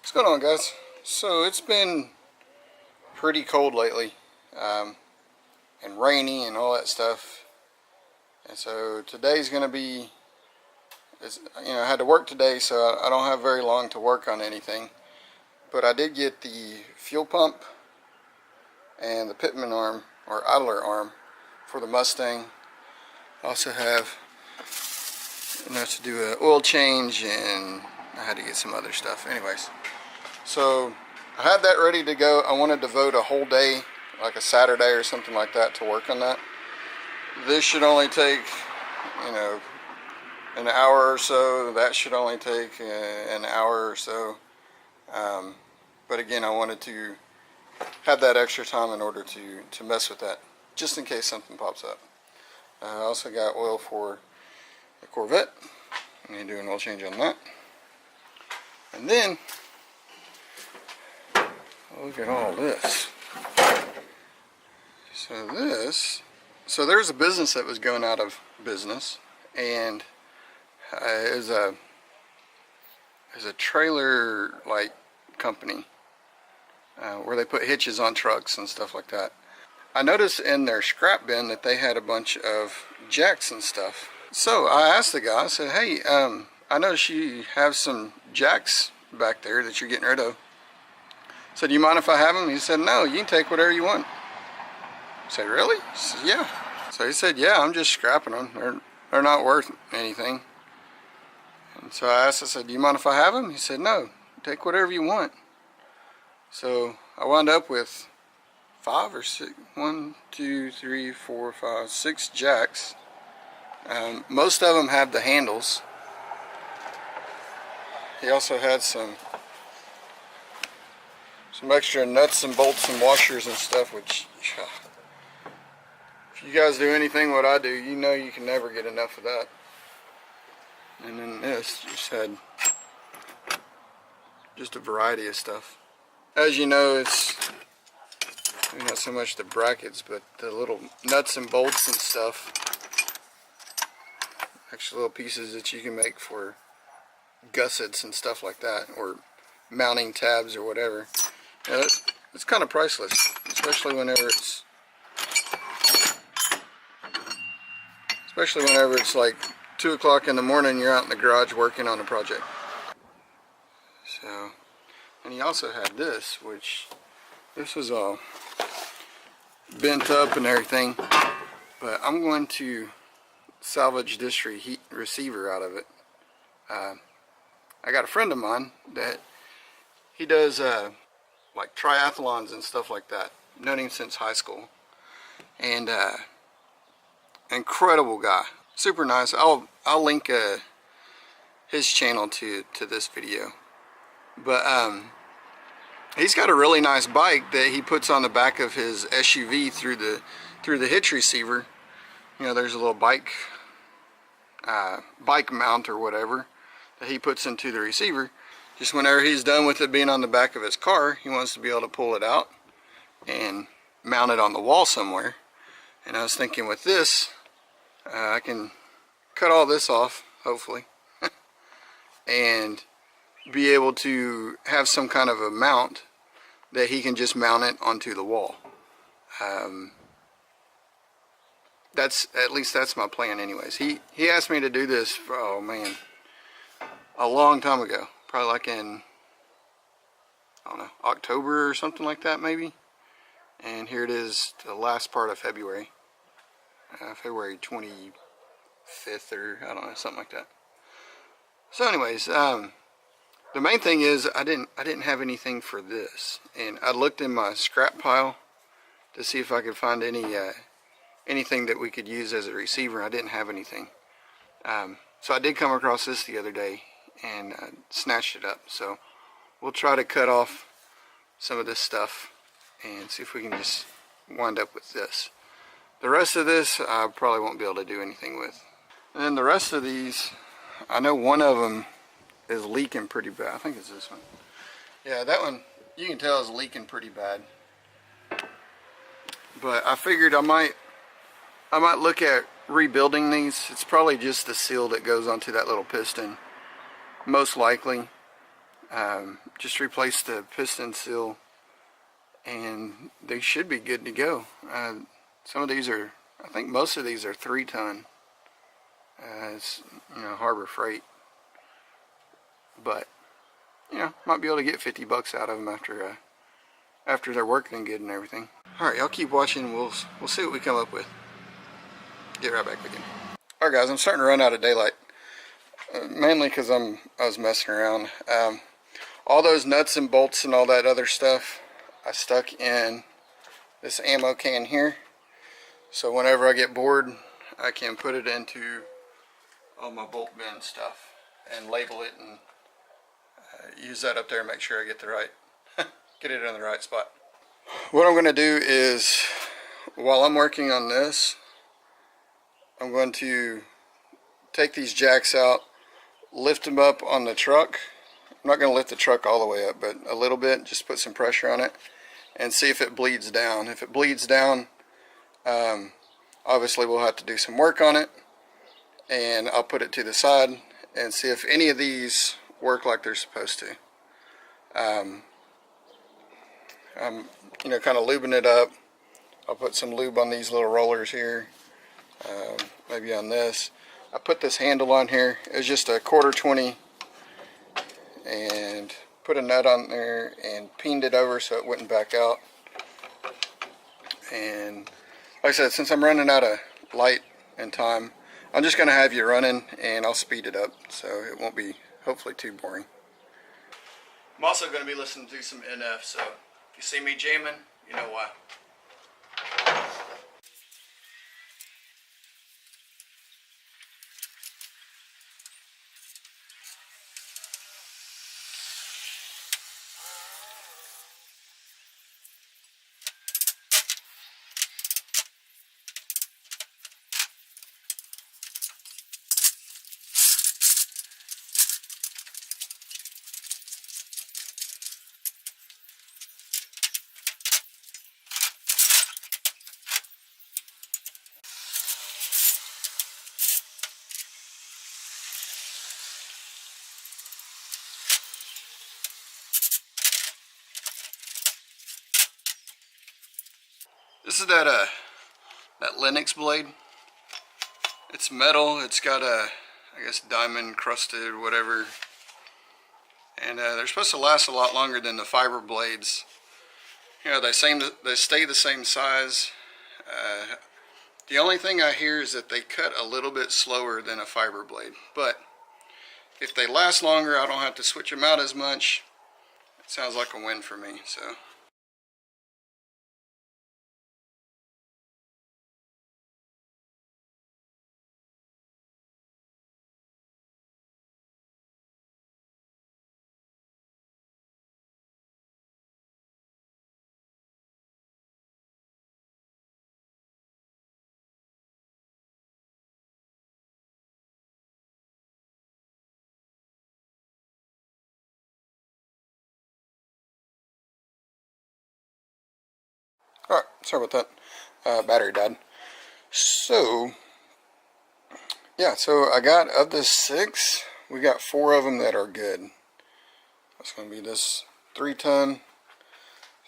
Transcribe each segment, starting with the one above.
What's going on, guys? So it's been pretty cold lately, and rainy and all that stuff. And so today's going to be, I had to work today, so I don't have very long to work on anything. But I did get the fuel pump and the pitman arm, or idler arm, for the Mustang. I also have enough to do an oil change, and I had to get some other stuff. Anyways, so I had that ready to go. I want to devote a whole day, like a Saturday or something like that, to work on that. This should only take, an hour or so. That should only take an hour or so. But again, I wanted to have that extra time in order to mess with that, just in case something pops up. I also got oil for the Corvette. I need to do an oil change on that. And then, look at all this. So there's a business that was going out of business, and is a trailer like company where they put hitches on trucks and stuff like that. I noticed in their scrap bin that they had a bunch of jacks and stuff. So I asked the guy, I said, hey, I noticed you have some jacks back there that you're getting rid of. I said, do you mind if I have them? He said, no, you can take whatever you want. I said, really? He said, yeah. So he said, yeah, I'm just scrapping them. They're not worth anything. And so I asked, I said, do you mind if I have them? He said, no, take whatever you want. So I wound up with 5 or 6, 1, 2, 3, 4, 5, 6 jacks. Most of them have the handles. He also had some extra nuts and bolts and washers and stuff, which, if you guys do anything what I do, you know you can never get enough of that. And then this just had just a variety of stuff. As you know, it's not so much the brackets, but the little nuts and bolts and stuff. Extra little pieces that you can make for gussets and stuff like that, or mounting tabs or whatever. It's kind of priceless, especially whenever it's like 2 o'clock in the morning, you're out in the garage working on a project. So, and he also had this, which this was all bent up and everything, but I'm going to salvage this receiver out of it. I got a friend of mine that he does like triathlons and stuff like that. Known him since high school, and incredible guy, super nice. I'll link his channel to this video. But he's got a really nice bike that he puts on the back of his SUV through the hitch receiver. There's a little bike mount or whatever that he puts into the receiver. Just whenever he's done with it being on the back of his car, he wants to be able to pull it out and mount it on the wall somewhere. And I was thinking, with this, I can cut all this off, hopefully, and be able to have some kind of a mount that he can just mount it onto the wall. At least that's my plan anyways. He asked me to do this, oh man, a long time ago. Probably like in, I don't know, October or something like that maybe. And here it is, the last part of February. February 25th or I don't know, something like that. So anyways, the main thing is I didn't have anything for this. And I looked in my scrap pile to see if I could find anything that we could use as a receiver. I didn't have anything. So I did come across this the other day and snatched it up. So we'll try to cut off some of this stuff and see if we can just wind up with this. The rest of this I probably won't be able to do anything with. And then the rest of these, I know one of them is leaking pretty bad. I think it's this one. Yeah, that one you can tell is leaking pretty bad. But I figured I might look at rebuilding these. It's probably just the seal that goes onto that little piston, most likely. just replaced the piston seal, and they should be good to go. Some of these are, I think most of these are 3-ton. It's, you know, Harbor Freight, but you know, might be able to get 50 bucks out of them after they're working good and everything. All right, y'all keep watching. We'll see what we come up with. Get right back with you. All right, guys, I'm starting to run out of daylight, mainly because I was messing around. All those nuts and bolts and all that other stuff I stuck in this ammo can here, so whenever I get bored, I can put it into all my bolt bin stuff and label it and use that up there and make sure I get the right, get it in the right spot. What I'm going to do is, while I'm working on this, I'm going to take these jacks out, lift them up on the truck. I'm not going to lift the truck all the way up, but a little bit, just put some pressure on it and see if it bleeds down. If it bleeds down, obviously we'll have to do some work on it, and I'll put it to the side and see if any of these work like they're supposed to. I'm you know, kind of lubing it up. I'll put some lube on these little rollers here, maybe on this. I put this handle on here. It was just a 1/4 20, and put a nut on there and peened it over so it wouldn't back out. And like I said, since I'm running out of light and time, I'm just going to have you running, and I'll speed it up so it won't be, hopefully, too boring. I'm also going to be listening to some NF, so if you see me jamming, you know why. This is that Linux blade. It's metal. It's got a, I guess, diamond crusted whatever, and they're supposed to last a lot longer than the fiber blades. You know, they stay the same size. The only thing I hear is that they cut a little bit slower than a fiber blade, but if they last longer, I don't have to switch them out as much. It sounds like a win for me. So. Alright, sorry about that. Battery died. So, yeah, so I got, of the 6, we got 4 of them that are good. That's going to be this 3-ton.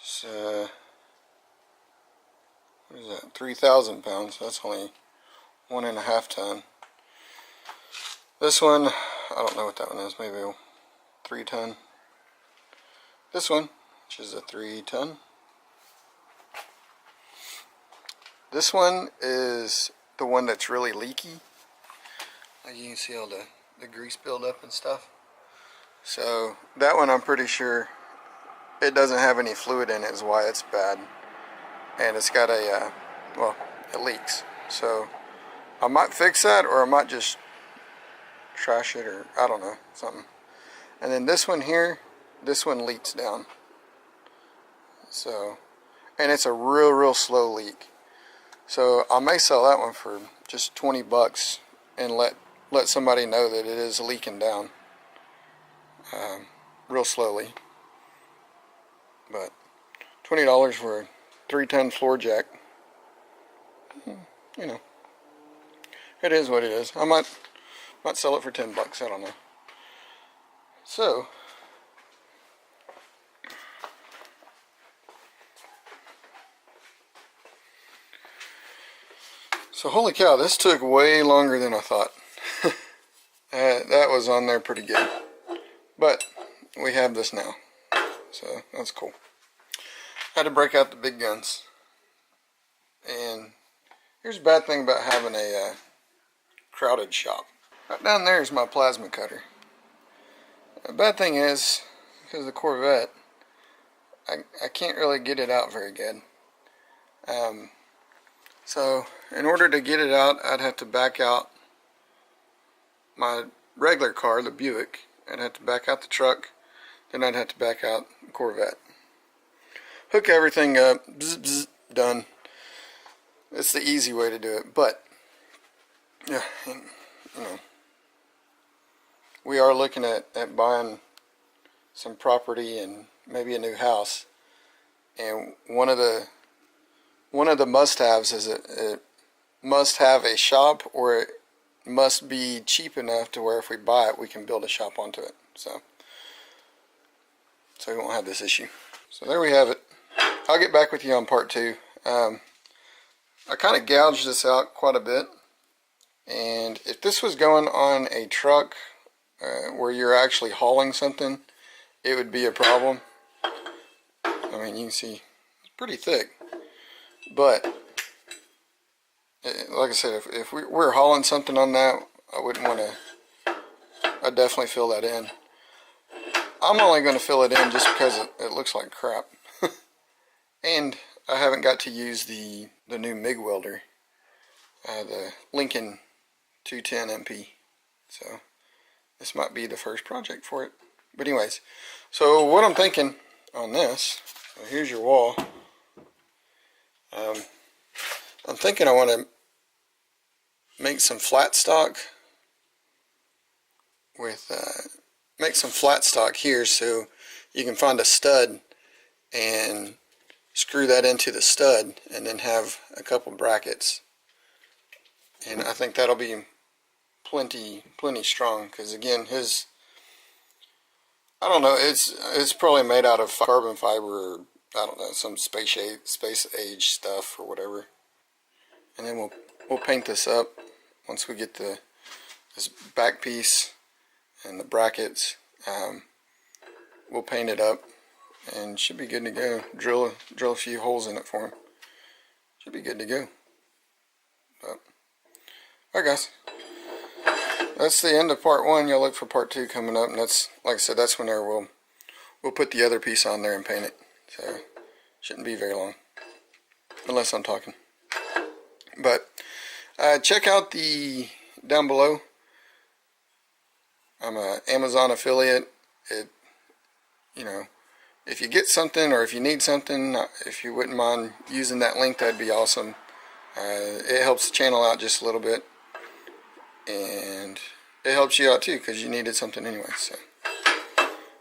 So, what is that? 3,000 pounds. So that's only 1.5 ton. This one, I don't know what that one is. Maybe a 3-ton. This one, which is a 3-ton. This one is the one that's really leaky. Like you can see all the grease buildup and stuff. So that one, I'm pretty sure it doesn't have any fluid in it is why it's bad. And it's got a, well, it leaks. So I might fix that, or I might just trash it, or I don't know, something. And then this one here, this one leaks down. So, and it's a real slow leak. So I may sell that one for just 20 bucks and let somebody know that it is leaking down real slowly. But $20 for a 3-ton floor jack, you know, it is what it is. I might sell it for 10 bucks. I don't know. So So holy cow, this took way longer than I thought. That was on there pretty good. But we have this now. So that's cool. Had to break out the big guns. And here's a bad thing about having a crowded shop. Right down there is my plasma cutter. The bad thing is, because of the Corvette, I can't really get it out very good. So in order to get it out, I'd have to back out my regular car, the Buick. I'd have to back out the truck, then I'd have to back out the Corvette. Hook everything up, bzz, bzz, done. It's the easy way to do it, but yeah, you know, we are looking at buying some property and maybe a new house, and one of the must-haves is it must have a shop, or it must be cheap enough to where if we buy it we can build a shop onto it, so we won't have this issue. So there we have it. I'll get back with you on part 2. I kind of gouged this out quite a bit, and if this was going on a truck where you're actually hauling something, it would be a problem. I mean, you can see it's pretty thick, but like I said, if we're hauling something on that, I wouldn't want to. I'd definitely fill that in. I'm only going to fill it in just because it looks like crap. And I haven't got to use the new MIG welder, the Lincoln 210 MP. So this might be the first project for it. But anyways, so what I'm thinking on this, so here's your wall. I'm thinking I want to make some flat stock with make some flat stock here, so you can find a stud and screw that into the stud, and then have a couple brackets. And I think that'll be plenty strong, because again, his, I don't know, it's probably made out of carbon fiber, or I don't know, some space age stuff or whatever. And then we'll paint this up once we get this back piece and the brackets. We'll paint it up and should be good to go. Drill a few holes in it for him. Should be good to go. But, alright guys, that's the end of part 1. You'll look for part 2 coming up, and that's, like I said, that's whenever we'll put the other piece on there and paint it. So shouldn't be very long, unless I'm talking. But check out the down below. I'm an Amazon affiliate. You know, if you get something, or if you need something, if you wouldn't mind using that link, that'd be awesome. It helps the channel out just a little bit, and it helps you out too, because you needed something anyway. So,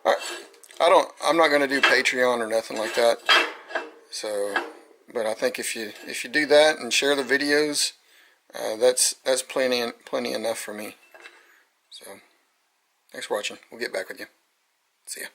all right, I'm not going to do Patreon or nothing like that. So, but I think if you do that and share the videos, that's plenty enough for me. So, thanks for watching. We'll get back with you. See ya.